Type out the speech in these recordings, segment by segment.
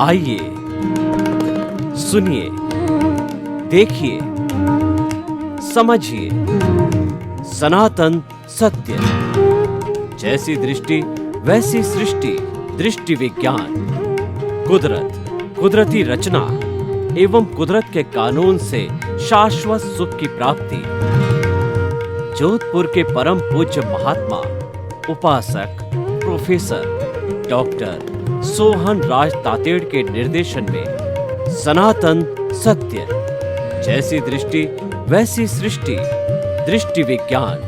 आइए सुनिए, देखिए, समझिए सनातन सत्य। जैसी दृष्टि वैसी सृष्टि, दृष्टि विज्ञान। कुदरत, कुदरती रचना एवं कुदरत के कानून से शाश्वत सुख की प्राप्ति। जोधपुर के परम पूज्य महात्मा उपासक प्रोफेसर डॉक्टर सोहन राज तातेड़ के निर्देशन में सनातन सत्य। जैसी दृष्टि वैसी सृष्टि, दृष्टि विज्ञान।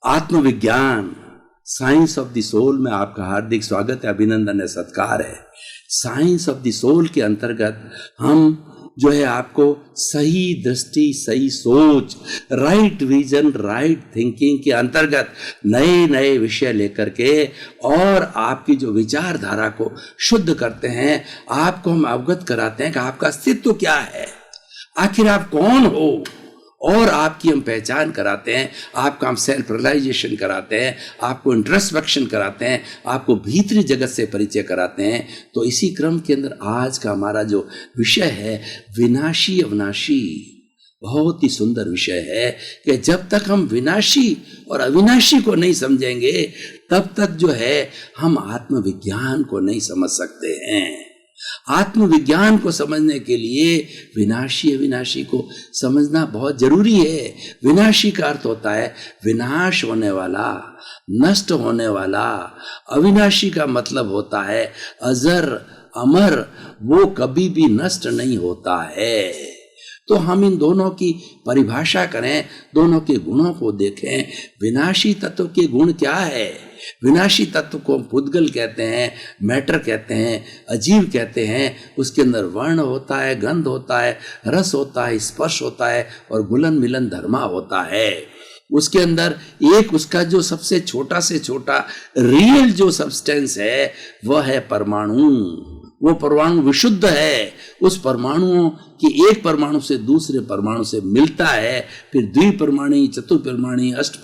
आत्मविज्ञान, साइंस ऑफ द सोल में आपका हार्दिक स्वागत है, अभिनंदन है, सत्कार है। साइंस ऑफ द सोल के अंतर्गत हम जो है आपको सही दृष्टि, सही सोच, राइट विजन, राइट थिंकिंग के अंतर्गत नए नए विषय लेकर के और आपकी जो विचारधारा को शुद्ध करते हैं, आपको हम अवगत कराते हैं कि आपका अस्तित्व क्या है, आखिर आप कौन हो, और आपकी हम पहचान कराते हैं, आपका हम सेल्फ रियलाइजेशन कराते हैं, आपको इंट्रोस्पेक्शन कराते हैं, आपको भीतरी जगत से परिचय कराते हैं। तो इसी क्रम के अंदर आज का हमारा जो विषय है विनाशी अविनाशी, बहुत ही सुंदर विषय है कि जब तक हम विनाशी और अविनाशी को नहीं समझेंगे तब तक जो है हम आत्मविज्ञान को नहीं समझ सकते हैं। आत्मविज्ञान को समझने के लिए विनाशी अविनाशी को समझना बहुत जरूरी है। विनाशी का अर्थ होता है विनाश होने वाला, नष्ट होने वाला। अविनाशी का मतलब होता है अजर, अमर, वो कभी भी नष्ट नहीं होता है। तो हम इन दोनों की परिभाषा करें, दोनों के गुणों को देखें। विनाशी तत्व के गुण क्या है? विनाशी तत्व को हम पुद्गल कहते हैं, मैटर कहते हैं, अजीव कहते हैं। उसके अंदर वर्ण होता है, गंध होता है, रस होता है, स्पर्श होता है और गुलन मिलन धर्मा होता है। उसके अंदर एक उसका जो सबसे छोटा से छोटा रियल जो सब्सटेंस है वह है परमाणु। वो परमाणु विशुद्ध है। उस परमाणुओं कि एक परमाणु से दूसरे परमाणु से मिलता है, फिर द्विपरमाणु, चतुर्परमाणु, अष्ट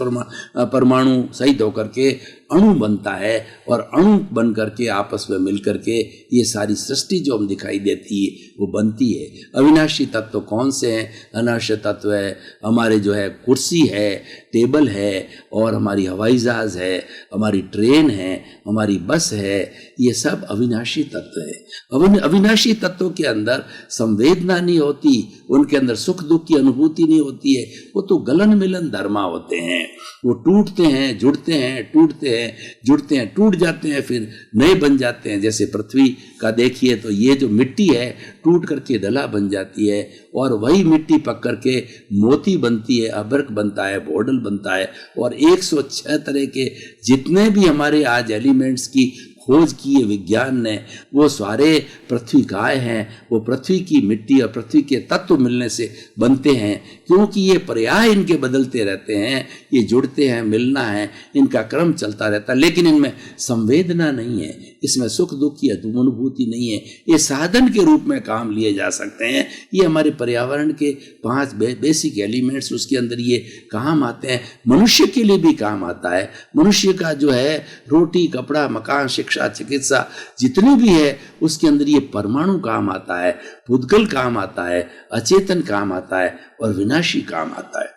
परमाणु सहित होकर के अणु बनता है और अणु बन करके आपस में मिल करके ये सारी सृष्टि जो हम दिखाई देती है वो बनती है। अविनाशी तत्व कौन से हैं? अनाश्य तत्व है, हमारे जो है कुर्सी है, टेबल है, और हमारी हवाई जहाज है, हमारी ट्रेन है, हमारी बस है, ये सब अविनाशी तत्व है। अविनाशी तत्वों के अंदर संवेदना नहीं होती, उनके अंदर सुख दुख की अनुभूति नहीं होती है। वो तो गलन मिलन धर्मा होते हैं। वो टूटते हैं, जुड़ते हैं, टूटते हैं, जुड़ते हैं, टूट जाते हैं, फिर नए बन जाते हैं। जैसे पृथ्वी का देखिए तो ये जो मिट्टी है टूट करके दला बन जाती है और वही मिट्टी पक करके मोती बनती है, अभ्रक बनता है, बोर्डल बनता है, और 106 तरह के जितने भी हमारे आज एलिमेंट्स की खोज की है विज्ञान ने, वो सारे पृथ्वी का आए हैं। वो पृथ्वी की मिट्टी और पृथ्वी के तत्व मिलने से बनते हैं, क्योंकि ये पर्याय इनके बदलते रहते हैं, ये जुड़ते हैं, मिलना है, इनका क्रम चलता रहता है। लेकिन इनमें संवेदना नहीं है, इसमें सुख दुख की अनुभूति नहीं है। ये साधन के रूप में काम लिए जा सकते हैं। ये हमारे पर्यावरण के 5 बेसिक एलिमेंट्स, उसके अंदर ये काम आते हैं। मनुष्य के लिए भी काम आता है। मनुष्य का जो है रोटी, कपड़ा, मकान, शिक्षा, चिकित्सा जितनी भी है उसके अंदर ये परमाणु काम आता है, पुद्गल काम आता है, अचेतन काम आता है और विनाशी काम आता है।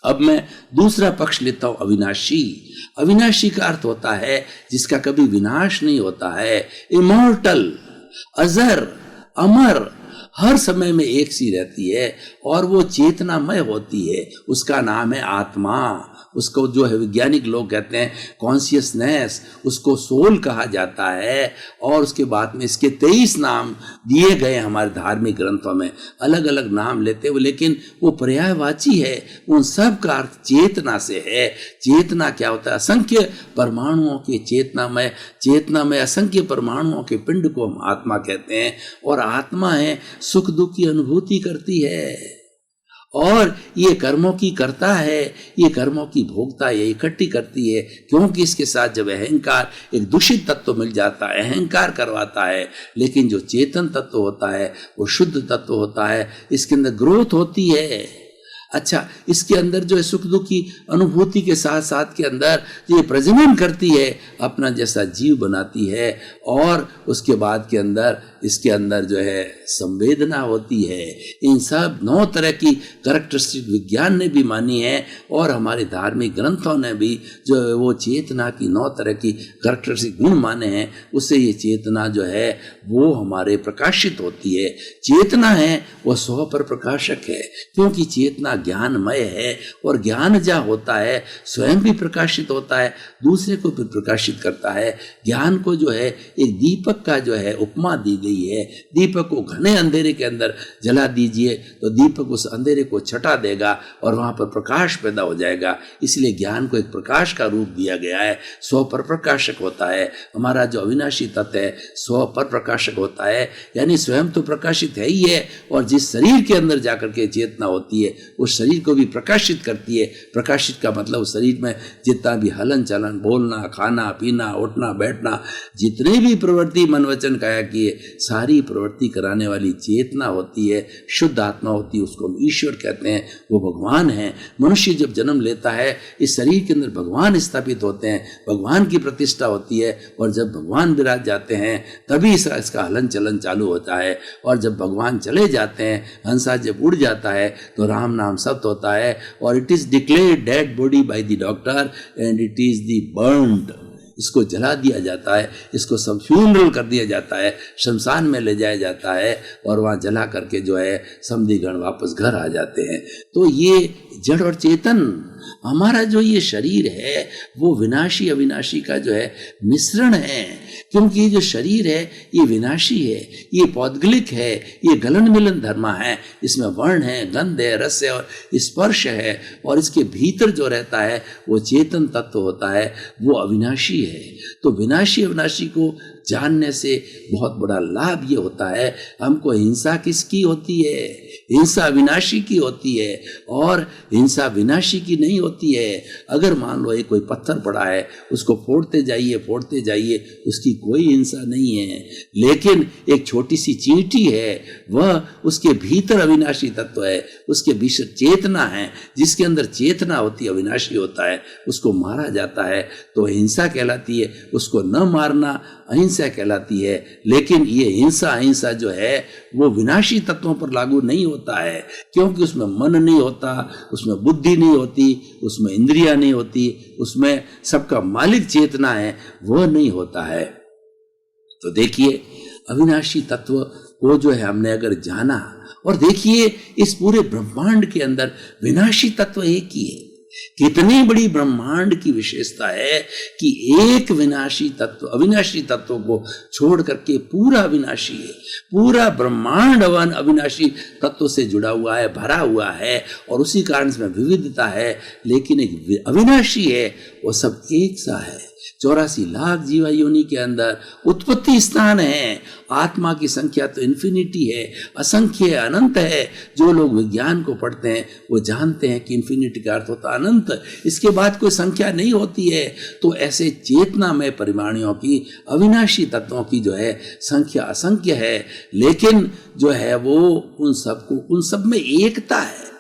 अब मैं दूसरा पक्ष लेता हूं, अविनाशी। अविनाशी का अर्थ होता है जिसका कभी विनाश नहीं होता है, इमॉर्टल, अजर, अमर, हर समय में एक सी रहती है और वो चेतनामय होती है। उसका नाम है आत्मा। उसको जो है वैज्ञानिक लोग कहते हैं कॉन्शियसनेस, उसको सोल कहा जाता है। और उसके बाद में इसके 23 नाम दिए गए हमारे धार्मिक ग्रंथों में, अलग अलग नाम लेते हुए, लेकिन वो पर्यायवाची है। उन सब का अर्थ चेतना से है। चेतना क्या होता है? असंख्य परमाणुओं के चेतना में असंख्य परमाणुओं के पिंड को हम आत्मा कहते हैं। और आत्मा है सुख दुख की अनुभूति करती है और ये कर्मों की करता है, ये कर्मों की भोगता है, ये इकट्ठी करती है, क्योंकि इसके साथ जब अहंकार एक दूषित तत्व मिल जाता है, अहंकार करवाता है। लेकिन जो चेतन तत्व होता है वो शुद्ध तत्व होता है, इसके अंदर ग्रोथ होती है। अच्छा, इसके अंदर जो है सुख दुख की अनुभूति के साथ साथ के अंदर ये प्रजनन करती है, अपना जैसा जीव बनाती है, और उसके बाद के अंदर इसके अंदर जो है संवेदना होती है। इन सब 9 तरह की कैरेक्टरिस्टिक विज्ञान ने भी मानी है, और हमारे धार्मिक ग्रंथों ने भी जो है वो चेतना की 9 तरह की कैरेक्टरिस्टिक गुण माने हैं। उससे ये चेतना जो है वो हमारे प्रकाशित होती है। चेतना है वो स्व पर प्रकाशक है, क्योंकि चेतना ज्ञानमय है, और ज्ञान जहाँ होता है स्वयं भी प्रकाशित होता है, दूसरे को भी प्रकाशित करता है। ज्ञान को जो है एक दीपक का जो है उपमा दी गई है। दीपक को घने अंधेरे के अंदर जला दीजिए तो दीपक उस अंधेरे को छटा देगा और वहां पर प्रकाश पैदा हो जाएगा। इसलिए ज्ञान को एक प्रकाश का रूप दिया गया है, स्व पर प्रकाशक होता है। हमारा जो अविनाशी तत्व है स्व पर प्रकाशक होता है, यानी स्वयं तो प्रकाशित है ही है, और जिस शरीर के अंदर जाकर के चेतना होती है उस शरीर को भी प्रकाशित करती है। प्रकाशित का मतलब उस शरीर में जितना भी हलन चलन, बोलना, खाना पीना, उठना बैठना, जितने भी प्रवृत्ति मन वचन काया किए, सारी प्रवृत्ति कराने वाली चेतना होती है, शुद्ध आत्मा होती है, उसको हम ईश्वर कहते हैं, वो भगवान है। मनुष्य जब जन्म लेता है इस शरीर के अंदर भगवान स्थापित होते हैं, भगवान की प्रतिष्ठा होती है, और जब भगवान विराज जाते हैं तभी इसका हलन चलन चालू होता है। और जब भगवान चले जाते हैं, हंसा जब उड़ जाता है तो राम नाम शब्द होता है, और it is declared dead body by the doctor and it is the burned. इसको जला दिया जाता है, इसको सब फ्यूनरल कर दिया जाता है, शमशान में ले जाया जाता है, और वहाँ जला करके जो है समधिगण वापस घर आ जाते हैं। तो ये जड़ और चेतन, हमारा जो ये शरीर है वो विनाशी अविनाशी का जो है मिश्रण है, क्योंकि ये जो शरीर है ये विनाशी है, ये पौद्गलिक है, ये गलन मिलन धर्मा है, इसमें वर्ण है, गंध है, रस है और स्पर्श है, और इसके भीतर जो रहता है वो चेतन तत्व होता है, वो अविनाशी है। तो विनाशी अविनाशी को जानने से बहुत बड़ा लाभ ये होता है, हमको हिंसा किसकी होती है? हिंसा विनाशी की होती है, और हिंसा विनाशी की नहीं होती है। अगर मान लो एक कोई पत्थर पड़ा है, उसको फोड़ते जाइए, उसकी कोई हिंसा नहीं है। लेकिन एक छोटी सी चींटी है, वह उसके भीतर अविनाशी तत्व है, उसके भीतर चेतना है, जिसके अंदर चेतना होती है अविनाशी होता है, उसको मारा जाता है तो हिंसा कहलाती है। उसको न मारना अहिंसा कहलाती है। लेकिन ये हिंसा अहिंसा जो है वो विनाशी तत्वों पर लागू नहीं होता है, क्योंकि उसमें मन नहीं होता, उसमें बुद्धि नहीं होती, उसमें इंद्रियां नहीं होती, उसमें सबका मालिक चेतना है, वह नहीं होता है। तो देखिए अविनाशी तत्व को जो है हमने अगर जाना, और देखिए इस पूरे ब्रह्मांड के अंदर विनाशी तत्व एक ही है। कितनी बड़ी ब्रह्मांड की विशेषता है कि एक विनाशी तत्व अविनाशी तत्व को छोड़ करके पूरा अविनाशी है। पूरा ब्रह्मांड अविनाशी तत्व से जुड़ा हुआ है, भरा हुआ है, और उसी कारण से विविधता है। लेकिन एक अविनाशी है, वो सब एक सा है। 84 लाख जीवा योनि के अंदर उत्पत्ति स्थान है। आत्मा की संख्या तो इन्फिनिटी है, असंख्य है, अनंत है। जो लोग विज्ञान को पढ़ते हैं वो जानते हैं कि इन्फिनिटी का अर्थ होता है अनंत, इसके बाद कोई संख्या नहीं होती है। तो ऐसे चेतना में परिमाणियों की, अविनाशी तत्वों की जो है संख्या असंख्य है, लेकिन जो है वो उन सब में एकता है।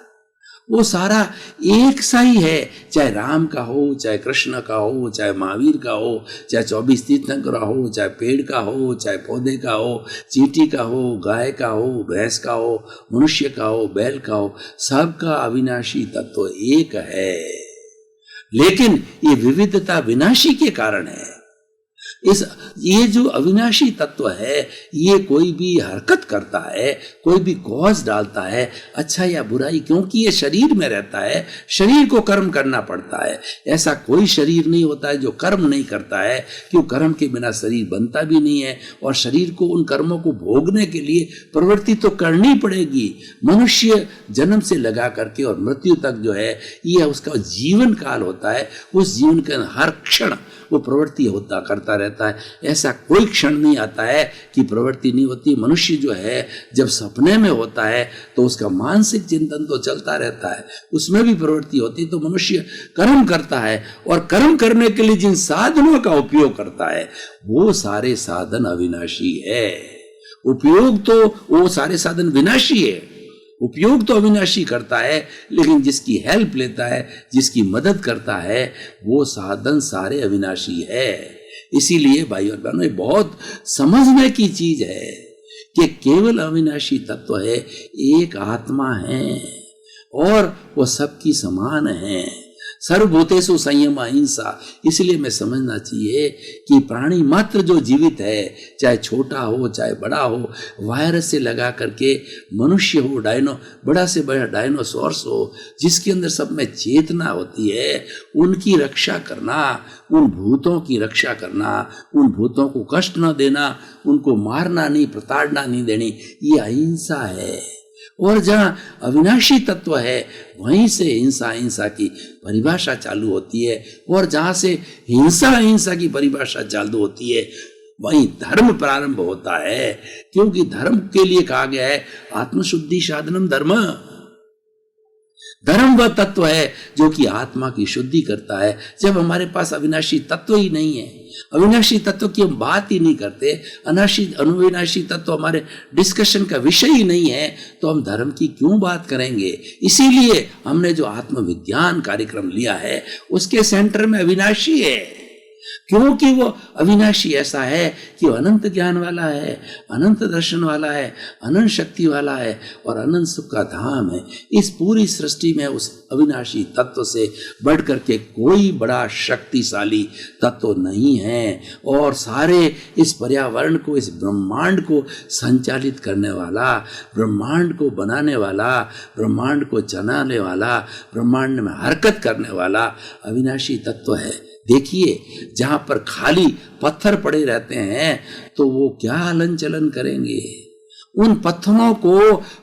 वो सारा एक सा ही है, चाहे राम का हो, चाहे कृष्ण का हो, चाहे महावीर का हो, चाहे 24 तीर्थंकर हो, चाहे पेड़ का हो, चाहे पौधे का हो, चींटी का हो, गाय का हो, भैंस का हो, मनुष्य का हो, बैल का हो, सबका अविनाशी तत्व एक है। लेकिन ये विविधता विनाशी के कारण है। ये जो अविनाशी तत्व है, ये कोई भी हरकत करता है, कोई भी कॉज डालता है, अच्छा या बुराई, क्योंकि ये शरीर में रहता है, शरीर को कर्म करना पड़ता है। ऐसा कोई शरीर नहीं होता है जो कर्म नहीं करता है, क्यों? कर्म के बिना शरीर बनता भी नहीं है, और शरीर को उन कर्मों को भोगने के लिए प्रवृत्ति तो करनी पड़ेगी। मनुष्य जन्म से लगा करके और मृत्यु तक जो है ये उसका जीवन काल होता है। उस जीवन के हर क्षण वो प्रवृत्ति होता करता रहता है। ऐसा कोई क्षण नहीं आता है कि प्रवृत्ति नहीं होती। मनुष्य जो है जब सपने में होता है तो उसका मानसिक चिंतन तो चलता रहता है, उसमें भी प्रवृत्ति होती है। तो मनुष्य कर्म करता है और कर्म करने के लिए जिन साधनों का उपयोग करता है वो सारे साधन अविनाशी है। उपयोग तो वो सारे साधन विनाशी है, उपयोग तो अविनाशी करता है, लेकिन जिसकी हेल्प लेता है, जिसकी मदद करता है, वो साधन सारे अविनाशी है। इसीलिए भाई और बहनों, ये बहुत समझने की चीज है कि केवल अविनाशी तत्व है, एक आत्मा है और वो सबकी समान है। सर्वभूतेषु संयम अहिंसा। इसलिए मैं समझना चाहिए कि प्राणी मात्र जो जीवित है, चाहे छोटा हो चाहे बड़ा हो, वायरस से लगा करके मनुष्य हो, बड़ा से बड़ा डायनासोर्स हो, जिसके अंदर सब में चेतना होती है, उनकी रक्षा करना, उन भूतों की रक्षा करना, उन भूतों को कष्ट न देना, उनको मारना नहीं, प्रताड़ना नहीं देनी, ये अहिंसा है। और जहां अविनाशी तत्व है वहीं से हिंसा की परिभाषा चालू होती है, और जहां से हिंसा की परिभाषा चालू होती है वहीं धर्म प्रारंभ होता है। क्योंकि धर्म के लिए कहा गया है आत्मशुद्धि साधनम धर्म। धर्म वह तत्व है जो कि आत्मा की शुद्धि करता है। जब हमारे पास अविनाशी तत्व ही नहीं है, अविनाशी तत्व की हम बात ही नहीं करते, अविनाशी तत्व हमारे डिस्कशन का विषय ही नहीं है, तो हम धर्म की क्यों बात करेंगे। इसीलिए हमने जो आत्मविज्ञान कार्यक्रम लिया है उसके सेंटर में अविनाशी है, क्योंकि वो अविनाशी ऐसा है कि वो अनंत ज्ञान वाला है, अनंत दर्शन वाला है, अनंत शक्ति वाला है और अनंत सुख का धाम है। इस पूरी सृष्टि में उस अविनाशी तत्व से बढ़ करके कोई बड़ा शक्तिशाली तत्व नहीं है। और सारे इस पर्यावरण को, इस ब्रह्मांड को संचालित करने वाला, ब्रह्मांड को बनाने वाला, ब्रह्मांड को चलाने वाला, ब्रह्मांड में हरकत करने वाला अविनाशी तत्व है। देखिए, जहां पर खाली पत्थर पड़े रहते हैं तो वो क्या हलन चलन करेंगे। उन पत्थरों को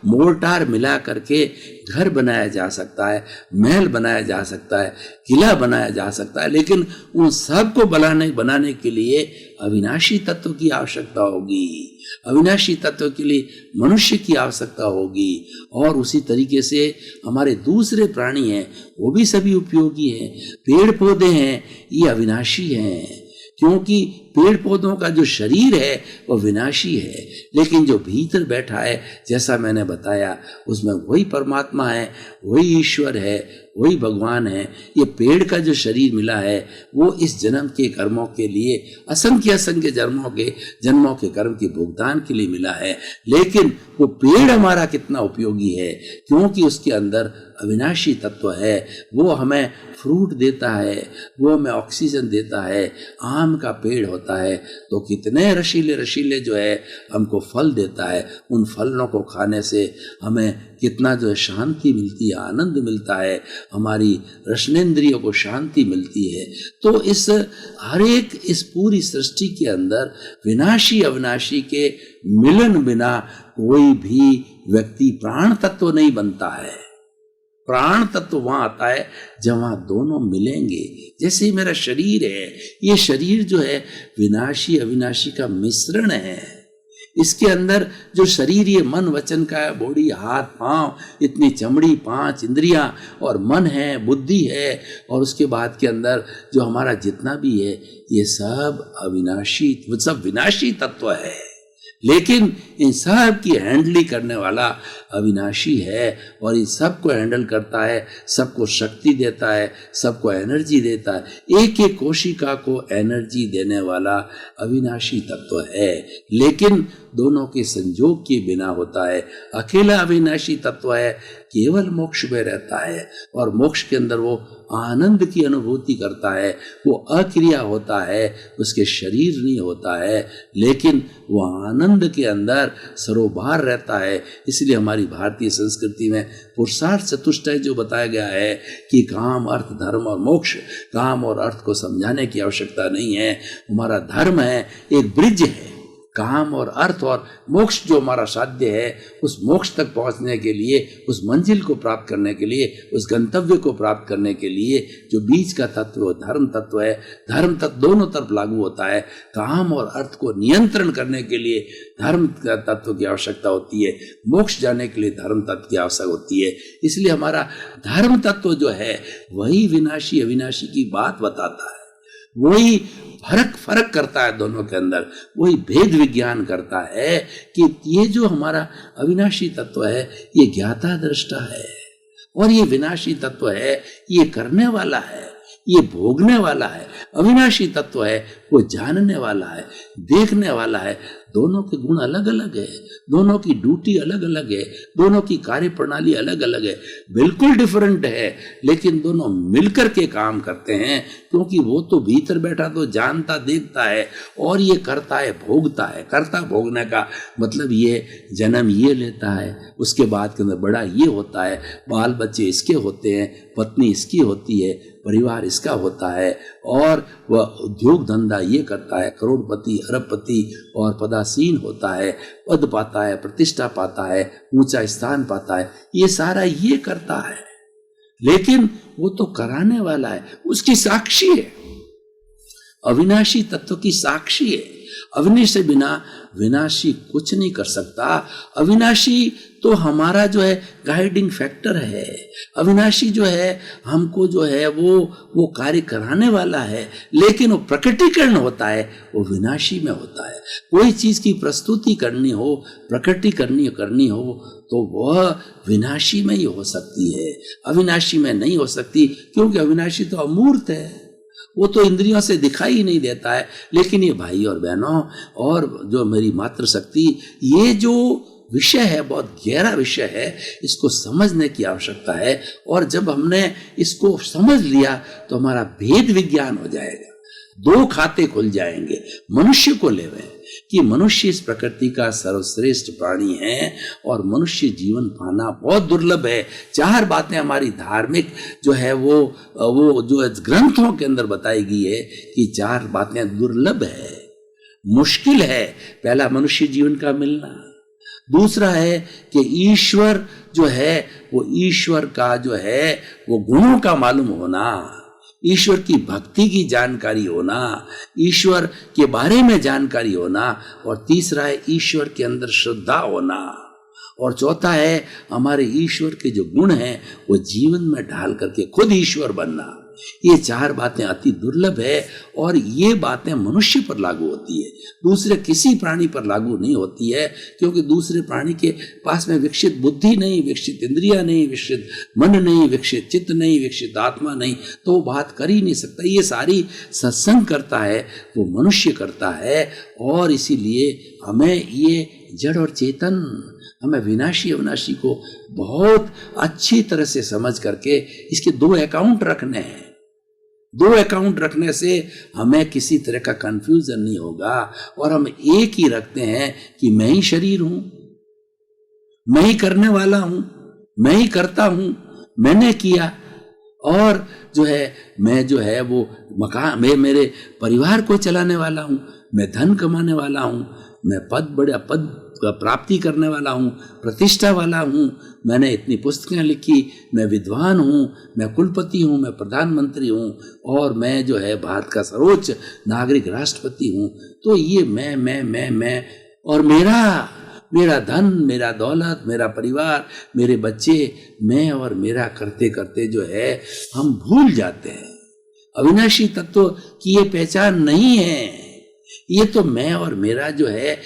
मोर्टार मिला करके घर बनाया जा सकता है, महल बनाया जा सकता है, किला बनाया जा सकता है, लेकिन उन सब को बनाने के लिए अविनाशी तत्व की आवश्यकता होगी, अविनाशी तत्व के लिए मनुष्य की आवश्यकता होगी। और उसी तरीके से हमारे दूसरे प्राणी हैं, वो भी सभी उपयोगी हैं। पेड़ पौधे हैं, ये अविनाशी हैं, क्योंकि पेड़ पौधों का जो शरीर है वो विनाशी है, लेकिन जो भीतर बैठा है, जैसा मैंने बताया, उसमें वही परमात्मा है, वही ईश्वर है, वही भगवान है। ये पेड़ का जो शरीर मिला है वो इस जन्म के कर्मों के लिए, असंख्य जन्मों के कर्म के भुगतान के लिए मिला है। लेकिन वो पेड़ हमारा कितना उपयोगी है, क्योंकि उसके अंदर अविनाशी तत्व है। वो हमें फ्रूट देता है, वो हमें ऑक्सीजन देता है। आम का पेड़ होता है तो कितने रसीले जो है हमको फल देता है। उन फलों को खाने से हमें कितना जो है शांति मिलती है, आनंद मिलता है, हमारी रसनेंद्रियों को शांति मिलती है। तो इस हर एक इस पूरी सृष्टि के अंदर विनाशी अविनाशी के मिलन बिना कोई भी व्यक्ति प्राण तत्व नहीं बनता है। प्राण तत्व वहां आता है जब वहां दोनों मिलेंगे। जैसे ही मेरा शरीर है, ये शरीर जो है विनाशी अविनाशी का मिश्रण है। इसके अंदर जो शरीर, ये मन वचन का है, बॉडी, हाथ पांव, इतनी चमड़ी, 5 इंद्रियां और मन है, बुद्धि है, और उसके बाद के अंदर जो हमारा जितना भी है ये सब अविनाशी, सब विनाशी तत्व है। लेकिन इन सब की हैंडलिंग करने वाला अविनाशी है, और इन सब को हैंडल करता है, सबको शक्ति देता है, सबको एनर्जी देता है। एक एक कोशिका को एनर्जी देने वाला अविनाशी तत्व है, लेकिन दोनों के संयोग के बिना होता है। अकेला अविनाशी तत्व है, केवल मोक्ष में रहता है, और मोक्ष के अंदर वो आनंद की अनुभूति करता है। वो अक्रिया होता है, उसके शरीर नहीं होता है, लेकिन वो आनंद के अंदर सरोबार रहता है। इसलिए हमारी भारतीय संस्कृति में पुरुषार्थ चतुष्टय जो बताया गया है कि काम, अर्थ, धर्म और मोक्ष, काम और अर्थ को समझाने की आवश्यकता नहीं है। हमारा धर्म है, एक ब्रिज है, काम और अर्थ और मोक्ष जो हमारा साध्य है, उस मोक्ष तक पहुंचने के लिए, उस मंजिल को प्राप्त करने के लिए, उस गंतव्य को प्राप्त करने के लिए जो बीच का तत्व धर्म तत्व है, धर्म तत्व दोनों तरफ लागू होता है। काम और अर्थ को नियंत्रण करने के लिए धर्म तत्व की आवश्यकता होती है, मोक्ष जाने के लिए धर्म तत्व की आवश्यकता होती है। इसलिए हमारा धर्म तत्व जो है वही विनाशी अविनाशी की बात बताता है, वही फर्क करता है दोनों के अंदर, वही भेद विज्ञान करता है कि ये जो हमारा अविनाशी तत्व है ये ज्ञाता दृष्टा है, और ये विनाशी तत्व है ये करने वाला है, ये भोगने वाला है। अविनाशी तत्व है वो जानने वाला है, देखने वाला है। दोनों के गुण अलग अलग है, दोनों की ड्यूटी अलग अलग है, दोनों की कार्य प्रणाली अलग अलग है, बिल्कुल डिफरेंट है, लेकिन दोनों मिलकर के काम करते हैं, क्योंकि वो तो भीतर बैठा तो जानता देखता है, और ये करता है भोगता है। करता भोगने का मतलब ये जन्म ये लेता है, उसके बाद के अंदर बड़ा ये होता है, बाल बच्चे इसके होते हैं, पत्नी इसकी होती है, परिवार इसका होता है, और वह उद्योग धंधा ये करता है, करोड़पति अरबपति और पदासीन होता है, पद पाता है, प्रतिष्ठा पाता है, ऊंचा स्थान पाता है, ये सारा ये करता है। लेकिन वो तो कराने वाला है, उसकी साक्षी है, अविनाशी तत्व की साक्षी है। अविनाशी से बिना विनाशी कुछ नहीं कर सकता। अविनाशी तो हमारा जो है गाइडिंग फैक्टर है, अविनाशी जो है हमको जो है वो कार्य कराने वाला है, लेकिन वो प्रकटीकरण होता है वो विनाशी में होता है। कोई चीज की प्रस्तुति करनी हो, प्रकटी करनी हो तो वह विनाशी में ही हो सकती है, अविनाशी में नहीं हो सकती, क्योंकि अविनाशी तो अमूर्त है, वो तो इंद्रियों से दिखाई ही नहीं देता है। लेकिन ये भाई और बहनों और जो मेरी मातृशक्ति, ये जो विषय है बहुत गहरा विषय है, इसको समझने की आवश्यकता है। और जब हमने इसको समझ लिया तो हमारा भेद विज्ञान हो जाएगा, दो खाते खुल जाएंगे। मनुष्य को लेवे कि मनुष्य इस प्रकृति का सर्वश्रेष्ठ प्राणी है और मनुष्य जीवन पाना बहुत दुर्लभ है। चार बातें हमारी धार्मिक जो है वो जो ग्रंथों के अंदर बताई गई है कि चार बातें दुर्लभ है, मुश्किल है। पहला मनुष्य जीवन का मिलना, दूसरा है कि ईश्वर जो है वो ईश्वर का जो है वो गुणों का मालूम होना, ईश्वर की भक्ति की जानकारी होना, ईश्वर के बारे में जानकारी होना, और तीसरा है ईश्वर के अंदर श्रद्धा होना, और चौथा है हमारे ईश्वर के जो गुण हैं वो जीवन में ढाल करके खुद ईश्वर बनना। ये चार बातें अति दुर्लभ है, और ये बातें मनुष्य पर लागू होती है, दूसरे किसी प्राणी पर लागू नहीं होती है, क्योंकि दूसरे प्राणी के पास में विकसित बुद्धि नहीं, विकसित इंद्रिया नहीं, विकसित मन नहीं, विकसित चित्त नहीं, विकसित आत्मा नहीं, तो वो बात कर ही नहीं सकता। ये सारी सत्संग करता है वो मनुष्य करता है, और इसीलिए हमें ये जड़ और चेतन, हमें विनाशी अविनाशी को बहुत अच्छी तरह से समझ करके इसके दो अकाउंट रखने हैं। दो अकाउंट रखने से हमें किसी तरह का कंफ्यूजन नहीं होगा, और हम एक ही रखते हैं कि मैं ही शरीर हूं, मैं ही करने वाला हूं, मैं ही करता हूं, मैंने किया, और जो है मैं जो है वो मकान, मैं मेरे परिवार को चलाने वाला हूं, मैं धन कमाने वाला हूं, मैं बड़ा पद प्राप्ति करने वाला हूँ, प्रतिष्ठा वाला हूँ, मैंने इतनी पुस्तकें लिखी, मैं विद्वान हूँ, मैं कुलपति हूँ, मैं प्रधानमंत्री हूँ, और मैं जो है भारत का सर्वोच्च नागरिक राष्ट्रपति हूँ। तो ये मैं और मेरा धन, मेरा दौलत, मेरा परिवार, मेरे बच्चे, मैं और मेरा करते करते जो है हम भूल जाते हैं। अविनाशी तत्व की ये पहचान नहीं है। ये तो मैं और मेरा जो है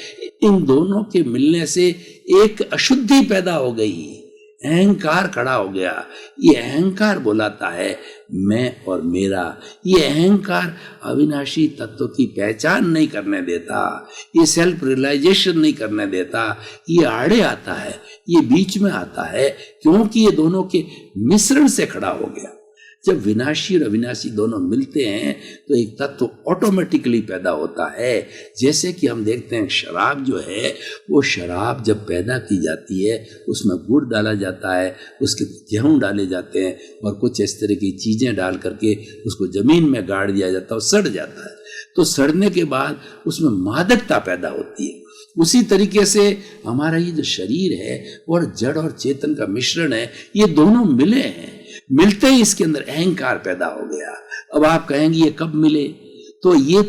इन दोनों के मिलने से एक अशुद्धि पैदा हो गई, अहंकार खड़ा हो गया। ये अहंकार बुलाता है मैं और मेरा, ये अहंकार अविनाशी तत्व की पहचान नहीं करने देता, ये सेल्फ रियलाइजेशन नहीं करने देता, ये आड़े आता है, ये बीच में आता है, क्योंकि ये दोनों के मिश्रण से खड़ा हो गया। जब विनाशी और अविनाशी दोनों मिलते हैं तो एक तत्व ऑटोमेटिकली पैदा होता है। जैसे कि हम देखते हैं शराब जो है, वो शराब जब पैदा की जाती है उसमें गुड़ डाला जाता है, उसके गेहूँ डाले जाते हैं और कुछ इस तरह की चीज़ें डाल करके उसको ज़मीन में गाड़ दिया जाता है और सड़ जाता है। तो सड़ने के बाद उसमें मादकता पैदा होती है। उसी तरीके से हमारा ये जो शरीर है और जड़ और चेतन का मिश्रण है, ये दोनों मिले हैं। मिलते ही इसके अंदर अहंकार पैदा हो गया। अब आप कहेंगे ये कब मिले? तो ये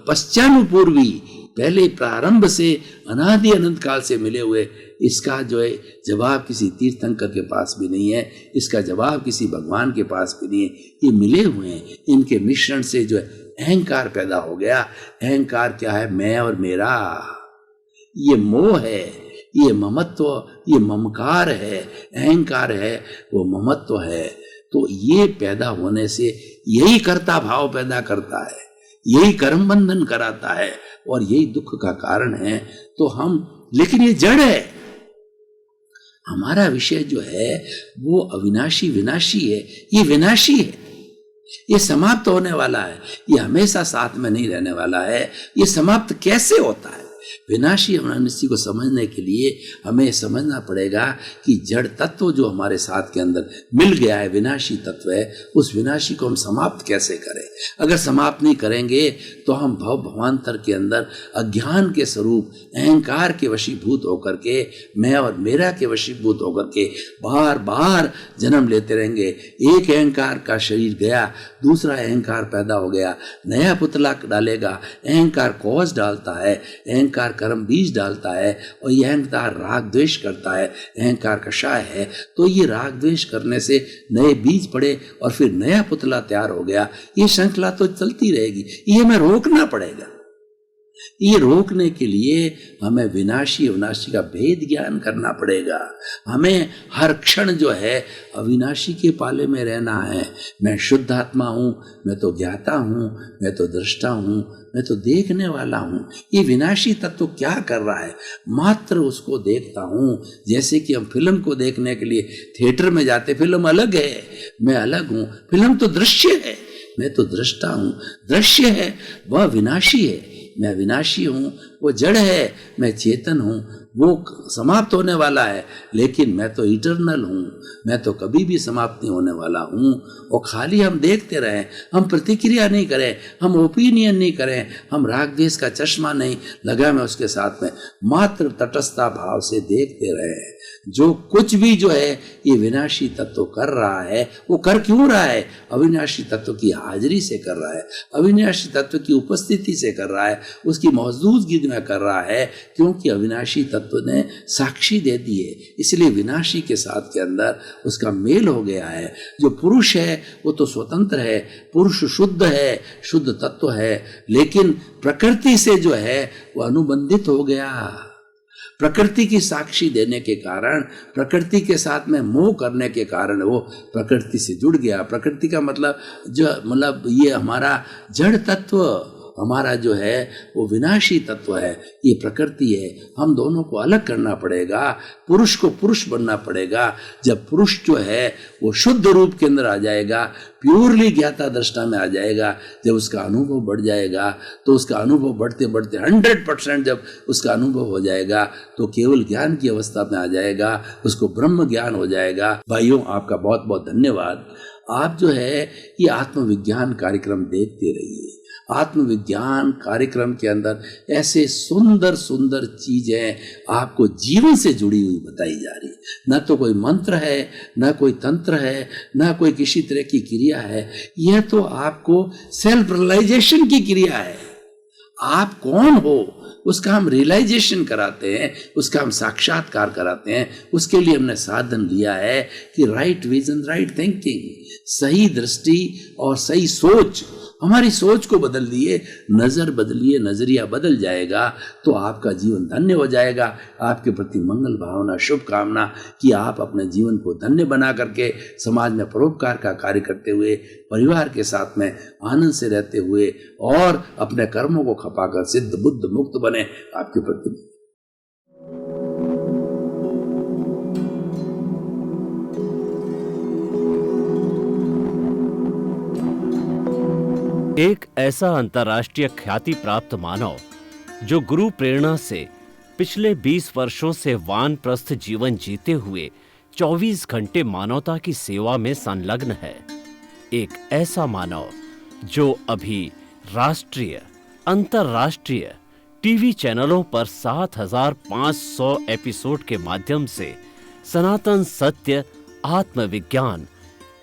पश्चानुपूर्वी, पहले प्रारंभ से अनादि अनंत काल से मिले हुए, इसका जो है जवाब किसी तीर्थंकर के पास भी नहीं है, इसका जवाब किसी भगवान के पास भी नहीं है। ये मिले हुए हैं, इनके मिश्रण से जो है अहंकार पैदा हो गया। अहंकार क्या है? मैं और मेरा, ये मोह है, ये ममत्व, ये ममकार है। अहंकार है, वो ममत्व है। तो ये पैदा होने से यही कर्ता भाव पैदा करता है, यही कर्म बंधन कराता है और यही दुख का कारण है। तो लेकिन ये जड़ है। हमारा विषय जो है वो अविनाशी विनाशी है, ये विनाशी है, ये समाप्त होने वाला है, ये हमेशा साथ में नहीं रहने वाला है। ये समाप्त कैसे होता है? विनाशी अविनाशी को समझने के लिए हमें समझना पड़ेगा कि जड़ तत्व जो हमारे साथ के अंदर मिल गया है, विनाशी तत्व है, उस विनाशी को हम समाप्त कैसे करें। अगर समाप्त नहीं करेंगे तो हम भव भवांतर के अंदर अज्ञान के स्वरूप अहंकार के वशीभूत होकर के, मैं और मेरा के वशीभूत होकर के बार बार जन्म लेते रहेंगे। एक अहंकार का शरीर गया, दूसरा अहंकार पैदा हो गया, नया पुतला डालेगा। अहंकार कौज डालता है, अहंकार कर्म बीज डालता है और यह अहंकार राग द्वेष करता है, अहंकार कषाय है। तो ये राग द्वेष करने से नए बीज पड़े और फिर नया पुतला तैयार हो गया। ये श्रृंखला तो चलती रहेगी, ये हमें रोकना पड़ेगा। ये रोकने के लिए हमें विनाशी अविनाशी का भेद ज्ञान करना पड़ेगा। हमें हर क्षण जो है अविनाशी के पाले में रहना है। मैं शुद्ध आत्मा हूँ, मैं तो ज्ञाता हूँ, मैं तो दृष्टा हूँ, मैं तो देखने वाला हूँ। ये विनाशी तत्व क्या कर रहा है, मात्र उसको देखता हूँ। जैसे कि हम फिल्म को देखने के लिए थिएटर में जाते, फिल्म अलग है, मैं अलग हूँ। फिल्म तो दृश्य है, मैं तो दृष्टा हूँ। दृश्य है, वह विनाशी है, मैं विनाशी हूँ। वो जड़ है, मैं चेतन हूँ। वो समाप्त होने वाला है, लेकिन मैं तो इटर्नल हूँ, मैं तो कभी भी समाप्त नहीं होने वाला हूँ। और खाली हम देखते रहें, हम प्रतिक्रिया नहीं करें, हम ओपिनियन नहीं करें, हम राग द्वेष का चश्मा नहीं लगा मैं उसके साथ में, मात्र तटस्थता भाव से देखते रहें। जो कुछ भी जो है ये विनाशी तत्व कर रहा है, वो कर क्यों रहा है? अविनाशी तत्व की हाजिरी से कर रहा है, अविनाशी तत्व की उपस्थिति से कर रहा है, उसकी मौजूदगी में कर रहा है, क्योंकि अविनाशी तत्व ने साक्षी दे दी है। इसलिए विनाशी के साथ के अंदर उसका मेल हो गया है। जो पुरुष है वो तो स्वतंत्र है, पुरुष शुद्ध है, शुद्ध तत्व है, लेकिन प्रकृति से जो है वो अनुबंधित हो गया। प्रकृति की साक्षी देने के कारण, प्रकृति के साथ में मोह करने के कारण वो प्रकृति से जुड़ गया। प्रकृति का मतलब ये हमारा जड़ तत्व, हमारा जो है वो विनाशी तत्व है, ये प्रकृति है। हम दोनों को अलग करना पड़ेगा, पुरुष को पुरुष बनना पड़ेगा। जब पुरुष जो है वो शुद्ध रूप के अंदर आ जाएगा, प्योरली ज्ञाता दृष्टा में आ जाएगा, जब उसका अनुभव बढ़ जाएगा, तो उसका अनुभव बढ़ते बढ़ते 100% जब उसका अनुभव हो जाएगा तो केवल ज्ञान की अवस्था में आ जाएगा, उसको ब्रह्म ज्ञान हो जाएगा। भाइयों, आपका बहुत बहुत धन्यवाद। आप जो है ये आत्मविज्ञान कार्यक्रम देखते रहिए। आत्मविज्ञान कार्यक्रम के अंदर ऐसे सुंदर सुंदर चीजें आपको जीवन से जुड़ी हुई बताई जा रही है। न तो कोई मंत्र है, न कोई तंत्र है, न कोई किसी तरह की क्रिया है। यह तो आपको सेल्फ रियलाइजेशन की क्रिया है। आप कौन हो उसका हम रियलाइजेशन कराते हैं, उसका हम साक्षात्कार कराते हैं। उसके लिए हमने साधन लिया है कि राइट विजन, राइट थिंकिंग, सही दृष्टि और सही सोच। हमारी सोच को बदल दिए, नजर बदलिए, नजरिया बदल जाएगा तो आपका जीवन धन्य हो जाएगा। आपके प्रति मंगल भावना, शुभकामना कि आप अपने जीवन को धन्य बना करके समाज में परोपकार का कार्य करते हुए, परिवार के साथ में आनंद से रहते हुए और अपने कर्मों को खपाकर सिद्ध बुद्ध मुक्त बने। आपके प्रति एक ऐसा अंतर्राष्ट्रीय ख्याति प्राप्त मानव जो गुरु प्रेरणा से पिछले 20 वर्षों से वानप्रस्थ जीवन जीते हुए 24 घंटे मानवता की सेवा में संलग्न है। एक ऐसा मानव जो अभी राष्ट्रीय, अंतर्राष्ट्रीय टीवी चैनलों पर 7,500 एपिसोड के माध्यम से सनातन सत्य, आत्मविज्ञान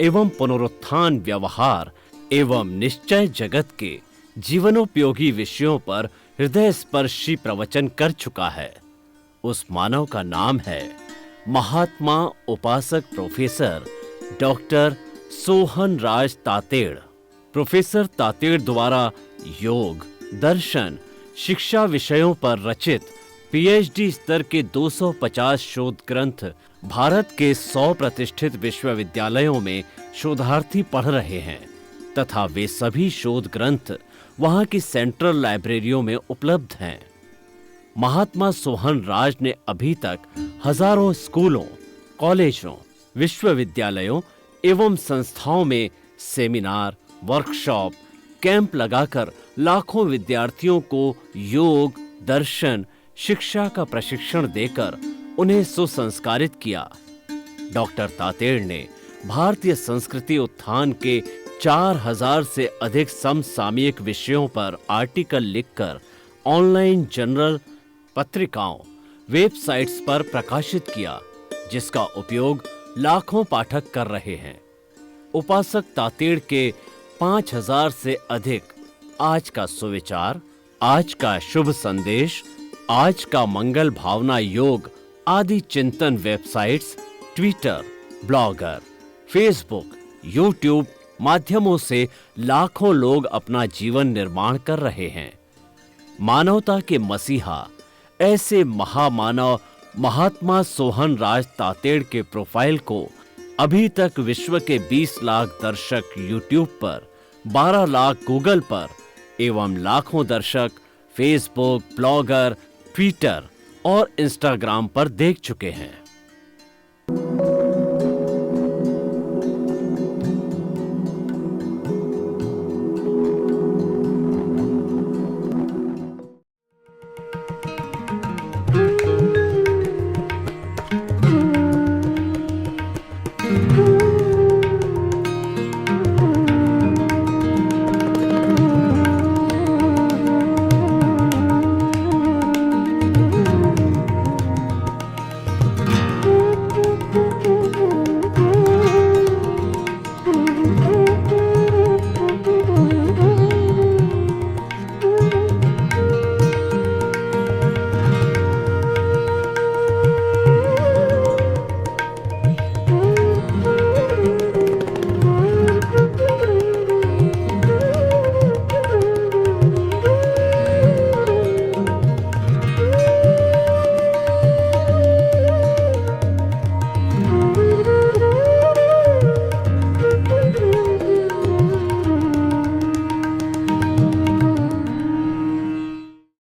एवं पुनरुत्थान, व्यवहार एवं निश्चय जगत के जीवनोपयोगी विषयों पर हृदय स्पर्शी प्रवचन कर चुका है। उस मानव का नाम है महात्मा उपासक प्रोफेसर डॉक्टर सोहन राज तातेड़। प्रोफेसर तातेड़ द्वारा योग, दर्शन, शिक्षा विषयों पर रचित पीएचडी स्तर के 250 शोध ग्रंथ भारत के 100 प्रतिष्ठित विश्वविद्यालयों में शोधार्थी पढ़ रहे हैं तथा वे सभी शोध ग्रंथ वहां की सेंट्रल लाइब्रेरियों में उपलब्ध हैं। महात्मा सोहन राज ने अभी तक हजारों स्कूलों, कॉलेजों, विश्वविद्यालयों एवं संस्थाओं में सेमिनार, वर्कशॉप, कैंप लगाकर लाखों विद्यार्थियों को योग, दर्शन, शिक्षा का प्रशिक्षण देकर उन्हें सुसंस्कारित किया। डॉक्टर तातेड़ ने भारतीय संस्कृति उत्थान के 4000 से अधिक समसामयिक विषयों पर आर्टिकल लिखकर ऑनलाइन जर्नल, पत्रिकाओं, वेबसाइट्स पर प्रकाशित किया, जिसका उपयोग लाखों पाठक कर रहे हैं। उपासक तातेड़ के 5000 से अधिक आज का सुविचार, आज का शुभ संदेश, आज का मंगल भावना योग आदि चिंतन websites, Twitter, blogger, Facebook, YouTube माध्यमों से लाखों लोग अपना जीवन निर्माण कर रहे हैं। मानवता के मसीहा ऐसे महामानव महात्मा सोहन राज तातेड़ के प्रोफाइल को अभी तक विश्व के 20 लाख दर्शक यूट्यूब पर, 12 लाख गूगल पर एवं लाखों दर्शक फेसबुक, ब्लॉगर, ट्विटर और इंस्टाग्राम पर देख चुके हैं।